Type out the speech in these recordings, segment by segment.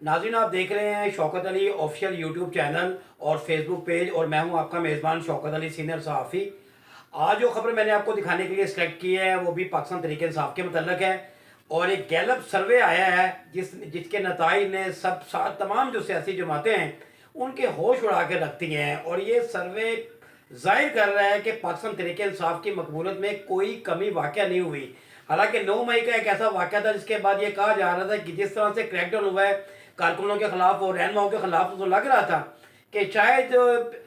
नाज़रीन, आप देख रहे हैं Shaukat Ali official YouTube channel और फेसबुक पेज, और मैं हूं आपका मेज़बान शौकत अली, सीनियर सहाफ़ी। आज जो खबर मैंने आपको दिखाने के लिए सेलेक्ट की है वो भी पाकिस्तान तहरीक-ए-इंसाफ के मतलब है। और एक गैलप सर्वे आया है जिसके नताइज ने तमाम जो सियासी जमातें हैं उनके होश उड़ा के रख दिए हैं। और ये सर्वे जाहिर कर रहा है कि पाकिस्तान तहरीक-ए-इंसाफ की मकबूलियत में कोई कमी वाक़या नहीं हुई। हालांकि 9 मई का एक ऐसा वाक़या था जिसके बाद ये कहा जा रहा था कि जिस तरह से क्रैकडाउन हुआ है कारकुनों के खिलाफ और रहनुमाओं के खिलाफ, तो लग रहा था कि शायद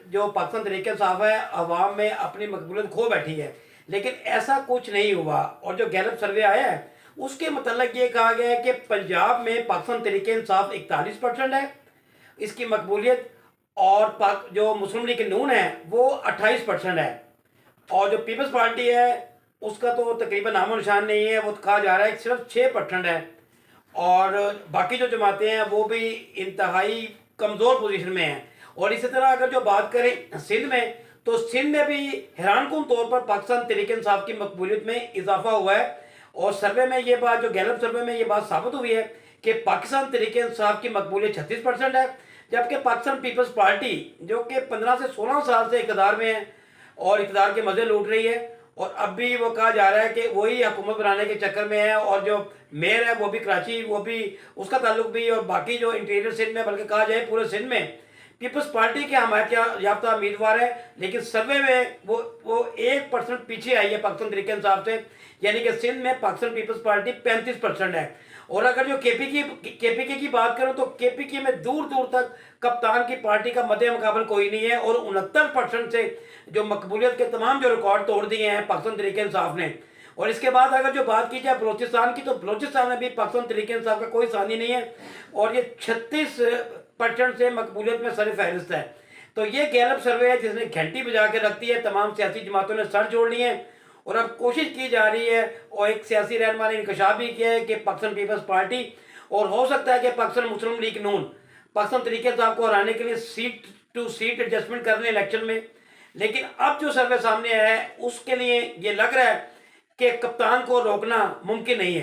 जो पाकिस्तान तहरीक इंसाफ है अवाम में अपनी मकबूलियत खो बैठी है। लेकिन ऐसा कुछ नहीं हुआ। और जो गैलप सर्वे आया है उसके मतलब ये कहा गया है कि पंजाब में पाकिस्तान तहरीक इंसाफ 41% है इसकी मकबूलियत, और जो मुस्लिम लीग नून है वो 28% है। और जो पीपल्स पार्टी है उसका तो तकरीबन नामो निशान नहीं है, वो तो कहा जा रहा है कि सिर्फ 6% है। और बाकी जो जमातें हैं वो भी इंतहाई कमज़ोर पोजीशन में हैं। और इसी तरह अगर जो बात करें सिंध में, तो सिंध में भी हैरानकुन तौर पर पाकिस्तान तहरीक इंसाफ की मकबूलियत में इजाफा हुआ है। और सर्वे में ये बात, जो गैलप सर्वे में ये बात साबित हुई है कि पाकिस्तान तहरीक इंसाफ की मकबूलियत 36% है, जबकि पाकिस्तान पीपल्स पार्टी जो कि 15 से 16 साल से इक़्तिदार में है और इक़्तिदार के मज़े लूट रही है, और अब भी वो कहा जा रहा है कि वही हुकूमत बनाने के चक्कर में है। और जो मेयर है वो भी कराची, वो भी उसका ताल्लुक भी, और बाकी जो इंटीरियर सिंध में, बल्कि कहा जाए पूरे सिंध में पीपल्स पार्टी के हमायत याफ्ता उम्मीदवार है। लेकिन सर्वे में वो 1% पीछे आई है पाकिस्तान तरीके इंसाफ से, यानी कि सिंध में पाकिस्तान पीपल्स पार्टी 35% है। और अगर जो केपीके की बात करूं तो केपीके में दूर दूर तक कप्तान की पार्टी का मद्दे मुकाबल कोई नहीं है, और 69% से जो मकबूलियत के तमाम जो रिकॉर्ड तोड़ दिए हैं पाकिस्तान तहरीक इंसाफ ने। और इसके बाद अगर जो बात की जाए बलोचिस्तान की, तो बलोचिस्तान में भी पाकिस्तान तहरीक इंसाफ का कोई सानी नहीं है, और ये 36% से मकबूलियत में सर फहरिस्त है। तो ये गैलप सर्वे है जिसने घंटी बजा के रख दी है, तमाम सियासी जमातों ने सर जोड़ लिए हैं। और अब कोशिश की जा रही है, और एक सियासी रहनुमा ने इंकशाफ भी किया है कि पाकिस्तान पीपल्स पार्टी, और हो सकता है कि पाकिस्तान मुस्लिम लीग नून पाकिस्तान तहरीक इंसाफ को हराने के लिए सीट टू सीट एडजस्टमेंट कर रहे हैं इलेक्शन में। लेकिन अब जो सर्वे सामने आया है उसके लिए ये लग रहा है कि कप्तान को रोकना मुमकिन नहीं है।